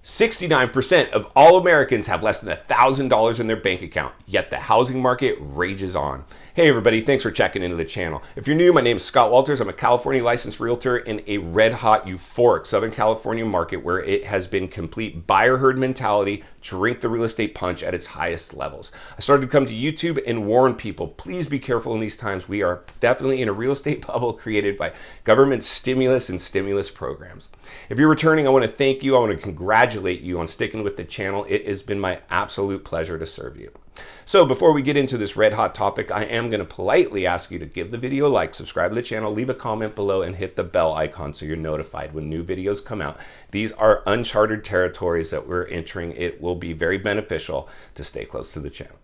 69% of all Americans have less than $1,000 in their bank account, yet the housing market rages on. Hey everybody, thanks for checking into the channel. If you're new, my name is Scott Walters. I'm a California licensed realtor in a red-hot, euphoric Southern California market where it has been complete buyer herd mentality, drink the real estate punch at its highest levels. I started to come to YouTube and warn people, please be careful in these times. We are definitely in a real estate bubble created by government stimulus and stimulus programs. If you're returning, I want to thank you. I want to congratulate you on sticking with the channel. It has been my absolute pleasure to serve you. So before we get into this red hot topic, I am going to politely ask you to give the video a like, subscribe to the channel, leave a comment below, and hit the bell icon so you're notified when new videos come out. These are uncharted territories that we're entering. It will be very beneficial to stay close to the channel.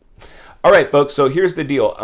All right, folks, so here's the deal.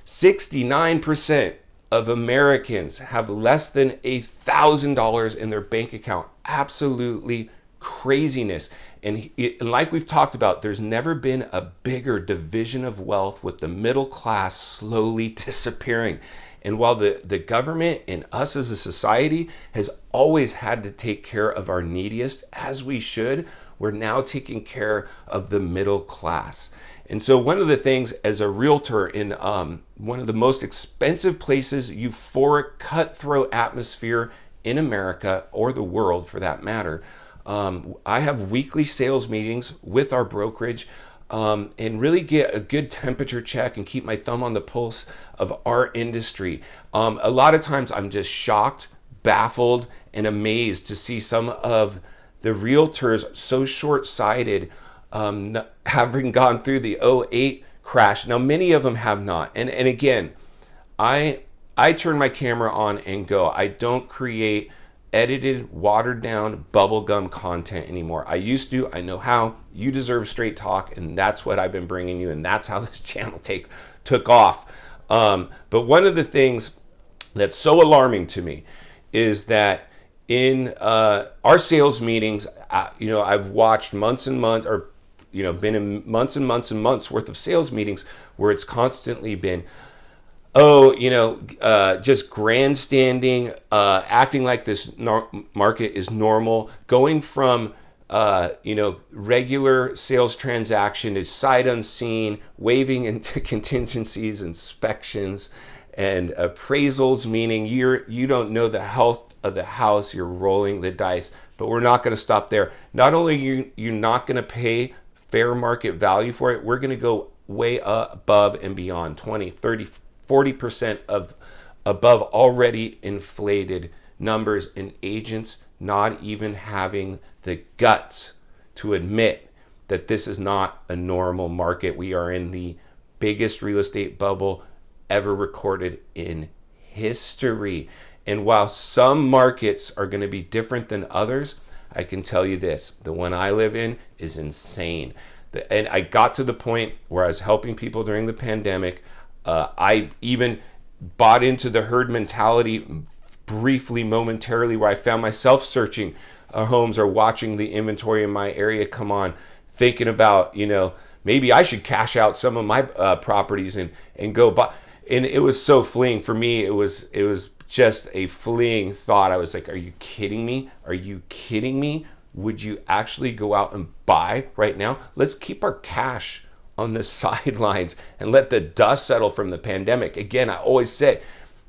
69% of Americans have less than $1,000 in their bank account. Absolutely craziness. And like we've talked about, there's never been a bigger division of wealth with the middle class slowly disappearing. And while the government and us as a society has always had to take care of our neediest, as we should, we're now taking care of the middle class. And so one of the things as a realtor in one of the most expensive places, euphoric, cutthroat atmosphere in America or the world for that matter, I have weekly sales meetings with our brokerage and really get a good temperature check and keep my thumb on the pulse of our industry. A lot of times I'm just shocked, baffled, and amazed to see some of the realtors so short-sighted, having gone through the '08 crash. Now, many of them have not. And again, I turn my camera on and go. I don't create edited, watered down bubblegum content anymore. I used to. I know how. You deserve straight talk, and that's what I've been bringing you, and that's how this channel took off. But one of the things that's so alarming to me is that in our sales meetings, I've watched months and months, or been in months and months and months worth of sales meetings where it's constantly been, just grandstanding, acting like this market is normal, going from, regular sales transaction to sight unseen, waiving into contingencies, inspections, and appraisals, meaning you don't know the health of the house, you're rolling the dice. But we're not going to stop there. Not only you're not going to pay fair market value for it, we're going to go way above and beyond 20, 30, 40% of above already inflated numbers, and agents not even having the guts to admit that this is not a normal market. We are in the biggest real estate bubble ever recorded in history. And while some markets are going to be different than others, I can tell you this, the one I live in is insane. And I got to the point where I was helping people during the pandemic. I even bought into the herd mentality briefly, momentarily, where I found myself searching homes or watching the inventory in my area come on, thinking about, maybe I should cash out some of my properties and go buy. And it was so fleeing for me. It was just a fleeing thought. I was like, are you kidding me? Are you kidding me? Would you actually go out and buy right now? Let's keep our cash on the sidelines and let the dust settle from the pandemic. Again, I always say,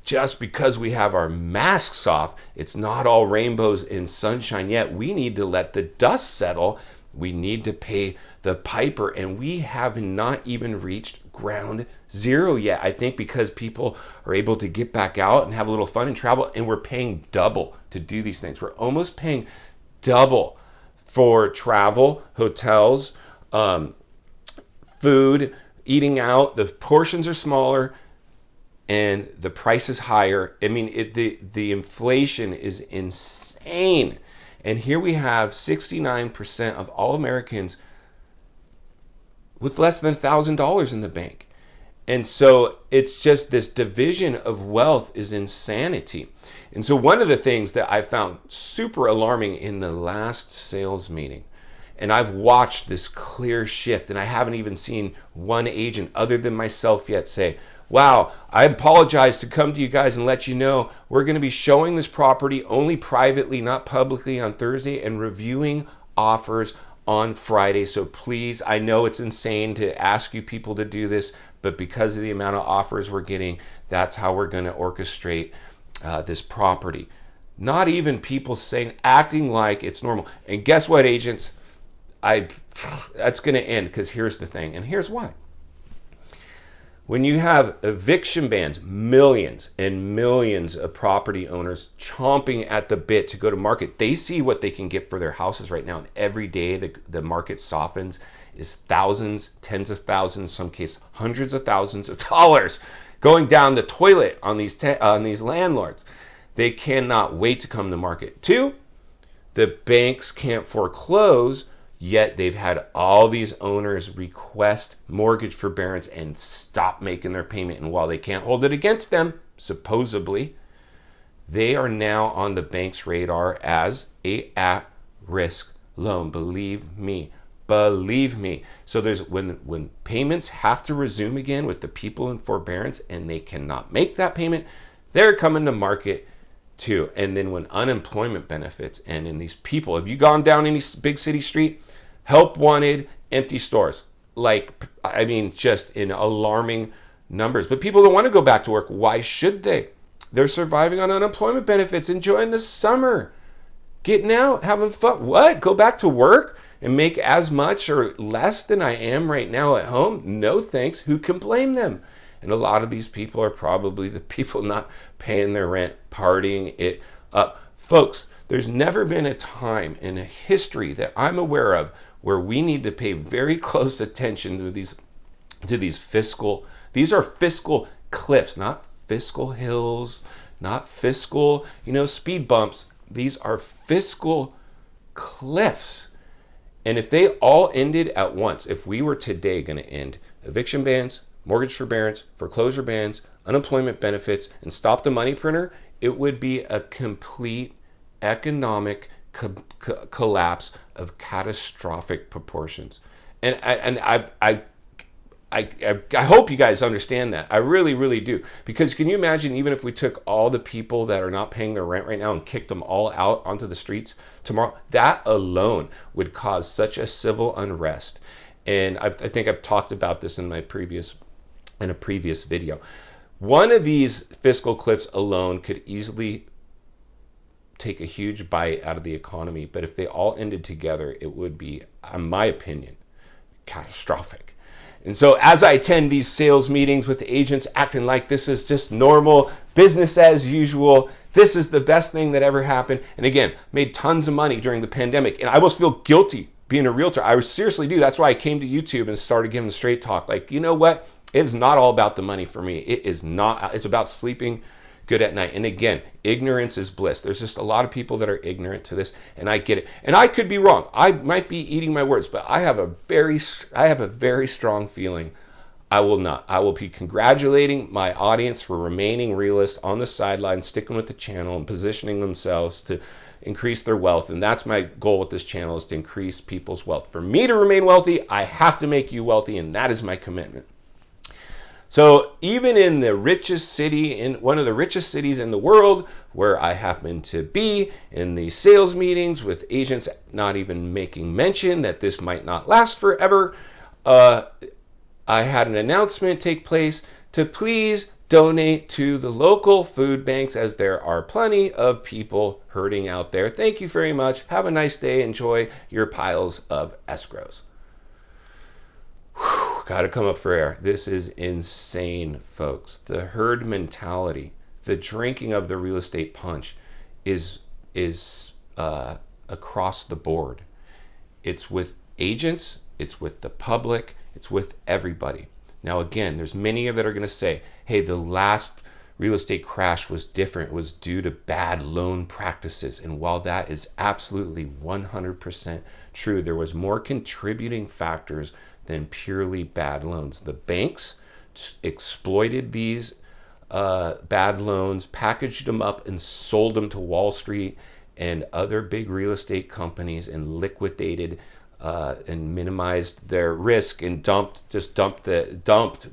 just because we have our masks off, it's not all rainbows and sunshine yet. We need to let the dust settle. We need to pay the piper, and we have not even reached ground zero yet. I think because people are able to get back out and have a little fun and travel, and we're paying double to do these things. We're almost paying double for travel, hotels, food, eating out. The portions are smaller and the price is higher. I mean, the inflation is insane. And here we have 69% of all Americans with less than $1,000 in the bank. And so it's just this division of wealth is insanity. And so one of the things that I found super alarming in the last sales meeting, and I've watched this clear shift, and I haven't even seen one agent other than myself yet say, wow, I apologize to come to you guys and let you know we're going to be showing this property only privately, not publicly, on Thursday, and reviewing offers on Friday. So please, I know it's insane to ask you people to do this, but because of the amount of offers we're getting, that's how we're going to orchestrate this property. Not even people acting like it's normal. And guess what, agents? That's going to end, because here's the thing, and here's why. When you have eviction bans, millions and millions of property owners chomping at the bit to go to market, they see what they can get for their houses right now. And every day the market softens is thousands, tens of thousands, some cases hundreds of thousands of dollars going down the toilet on these landlords. They cannot wait to come to market. Two, the banks can't foreclose. Yet they've had all these owners request mortgage forbearance and stop making their payment. And while they can't hold it against them, supposedly, they are now on the bank's radar as a at-risk loan. Believe me. So there's when payments have to resume again with the people in forbearance and they cannot make that payment, they're coming to market too. And then when unemployment benefits and in these people, have you gone down any big city street? Help wanted, empty stores. Just in alarming numbers. But people don't want to go back to work. Why should they? They're surviving on unemployment benefits, enjoying the summer, getting out, having fun. What? Go back to work and make as much or less than I am right now at home? No thanks. Who can blame them? And a lot of these people are probably the people not paying their rent, partying it up. Folks, there's never been a time in a history that I'm aware of where we need to pay very close attention to these fiscal. These are fiscal cliffs, not fiscal hills, not fiscal, speed bumps. These are fiscal cliffs. And if they all ended at once, if we were today going to end eviction bans, mortgage forbearance, foreclosure bans, unemployment benefits, and stop the money printer, it would be a complete economic collapse of catastrophic proportions. And I hope you guys understand that. I really, really do. Because can you imagine, even if we took all the people that are not paying their rent right now and kicked them all out onto the streets tomorrow, that alone would cause such a civil unrest. And I think I've talked about this in a previous video. One of these fiscal cliffs alone could easily take a huge bite out of the economy, but if they all ended together, it would be, in my opinion, catastrophic. And so as I attend these sales meetings with agents acting like this is just normal, business as usual, this is the best thing that ever happened, and again, made tons of money during the pandemic, and I almost feel guilty being a realtor. I seriously do. That's why I came to YouTube and started giving the straight talk. You know what? It's not all about the money for me. It is not. It's about sleeping good at night. And again, ignorance is bliss. There's just a lot of people that are ignorant to this, and I get it. And I could be wrong. I might be eating my words, but I have a very strong feeling I will not. I will be congratulating my audience for remaining realists on the sidelines, sticking with the channel and positioning themselves to increase their wealth. And that's my goal with this channel, is to increase people's wealth. For me to remain wealthy, I have to make you wealthy, and that is my commitment. So even in the richest city, in one of the richest cities in the world, where I happen to be, in the sales meetings with agents not even making mention that this might not last forever, I had an announcement take place to please donate to the local food banks, as there are plenty of people hurting out there. Thank you very much. Have a nice day. Enjoy your piles of escrows. Got to come up for air. This is insane, folks. The herd mentality, the drinking of the real estate punch is across the board. It's with agents, it's with the public, it's with everybody. Now, again, there's many that are going to say, hey, the last real estate crash was different. It was due to bad loan practices. And while that is absolutely 100% true, there was more contributing factors than purely bad loans. The banks exploited these bad loans, packaged them up, and sold them to Wall Street and other big real estate companies, and liquidated and minimized their risk and dumped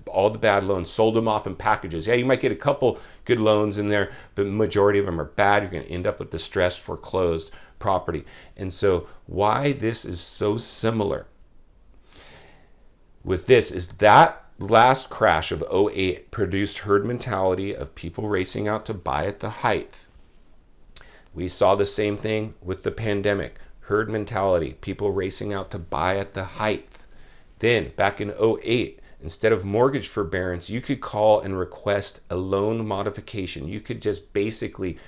all the bad loans, sold them off in packages. Yeah, you might get a couple good loans in there, but the majority of them are bad. You're going to end up with distressed, foreclosed property. And so why this is so similar with this is that last crash of '08 produced herd mentality of people racing out to buy at the height. We saw the same thing with the pandemic. Herd mentality, people racing out to buy at the height. Then back in '08, instead of mortgage forbearance, you could call and request a loan modification. You could just basically,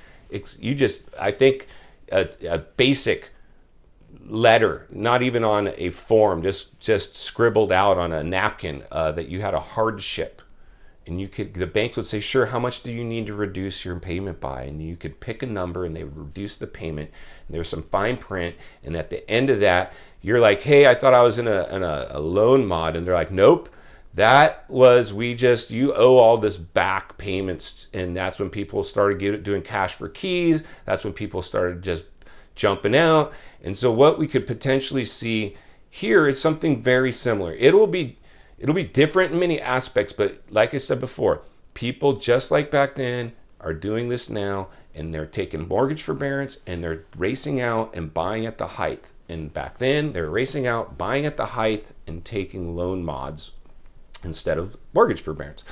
I think a basic letter, not even on a form, just scribbled out on a napkin that you had a hardship. And the banks would say, sure, how much do you need to reduce your payment by? And you could pick a number and they would reduce the payment. And there's some fine print. And at the end of that, you're like, hey, I thought I was in a loan mod. And they're like, nope, you owe all this back payments. And that's when people started doing cash for keys. That's when people started just jumping out. And so what we could potentially see here is something very similar. It'll be different in many aspects, but like I said before, people just like back then are doing this now, and they're taking mortgage forbearance and they're racing out and buying at the height. And back then, they're racing out, buying at the height, and taking loan mods instead of mortgage forbearance.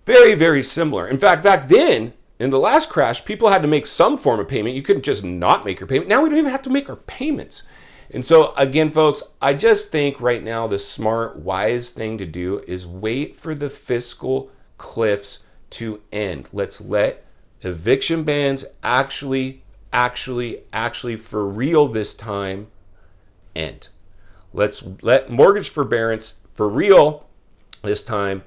Very, very similar. In fact, back then, in the last crash, people had to make some form of payment. You couldn't just not make your payment. Now we don't even have to make our payments. And so again, folks, I just think right now the smart, wise thing to do is wait for the fiscal cliffs to end. Let's let eviction bans actually for real this time end. Let's let mortgage forbearance for real this time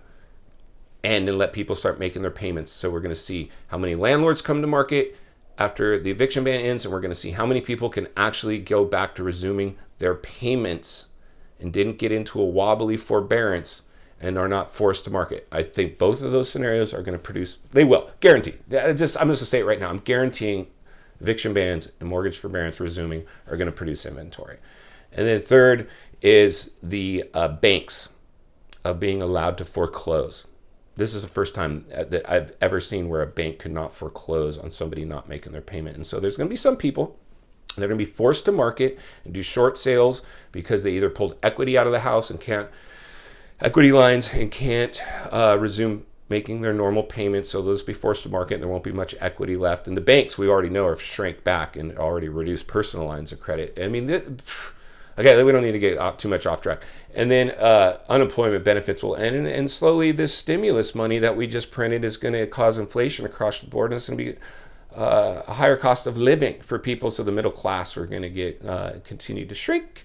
end and let people start making their payments. So we're going to see how many landlords come to market after the eviction ban ends, and we're going to see how many people can actually go back to resuming their payments and didn't get into a wobbly forbearance and are not forced to market. I think both of those scenarios are going to produce, they will, guaranteed. I'm just going to say it right now. I'm guaranteeing eviction bans and mortgage forbearance resuming are going to produce inventory. And then third is the banks being allowed to foreclose. This is the first time that I've ever seen where a bank could not foreclose on somebody not making their payment. And so there's going to be some people that are going to be forced to market and do short sales because they either pulled equity out of the house and equity lines and can't resume making their normal payments. So they'll just be forced to market and there won't be much equity left. And the banks, we already know, have shrank back and already reduced personal lines of credit. I mean, okay, we don't need to get too much off track. And then unemployment benefits will end. And slowly this stimulus money that we just printed is going to cause inflation across the board. And it's going to be a higher cost of living for people. So the middle class are going to continue to shrink.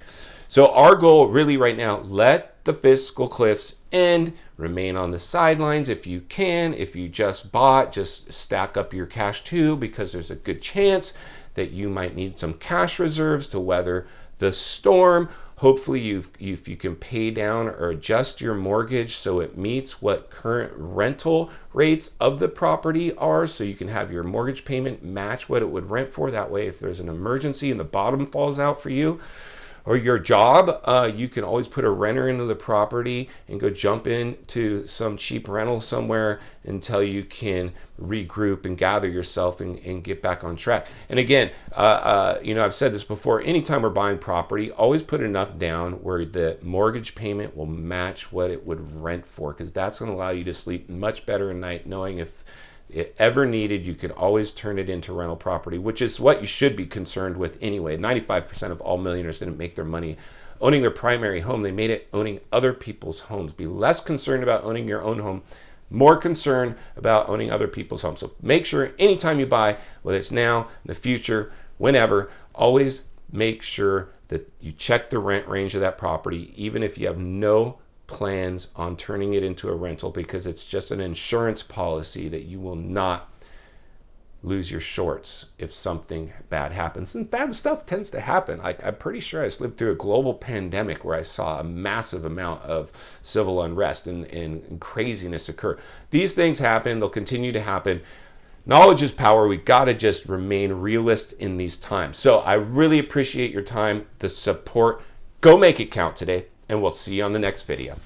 So our goal really right now, let the fiscal cliffs end. Remain on the sidelines if you can. If you just bought, just stack up your cash too, because there's a good chance that you might need some cash reserves to weather the storm. Hopefully if you can pay down or adjust your mortgage so it meets what current rental rates of the property are, so you can have your mortgage payment match what it would rent for. That way, if there's an emergency and the bottom falls out for you or your job, you can always put a renter into the property and go jump into some cheap rental somewhere until you can regroup and gather yourself and get back on track. And again, I've said this before, anytime we're buying property, always put enough down where the mortgage payment will match what it would rent for, because that's going to allow you to sleep much better at night, knowing if it ever needed, you could always turn it into rental property, which is what you should be concerned with anyway. 95% of all millionaires didn't make their money owning their primary home. They made it owning other people's homes. Be less concerned about owning your own home, more concerned about owning other people's homes. So make sure anytime you buy, whether it's now, in the future, whenever, always make sure that you check the rent range of that property, even if you have no plans on turning it into a rental, because it's just an insurance policy that you will not lose your shorts if something bad happens. And bad stuff tends to happen. I'm pretty sure I just lived through a global pandemic where I saw a massive amount of civil unrest and craziness occur. These things happen. They'll continue to happen. knowledge is power. We got to just remain realist in these times. So I really appreciate your time, the support. Go make it count today, and we'll see you on the next video.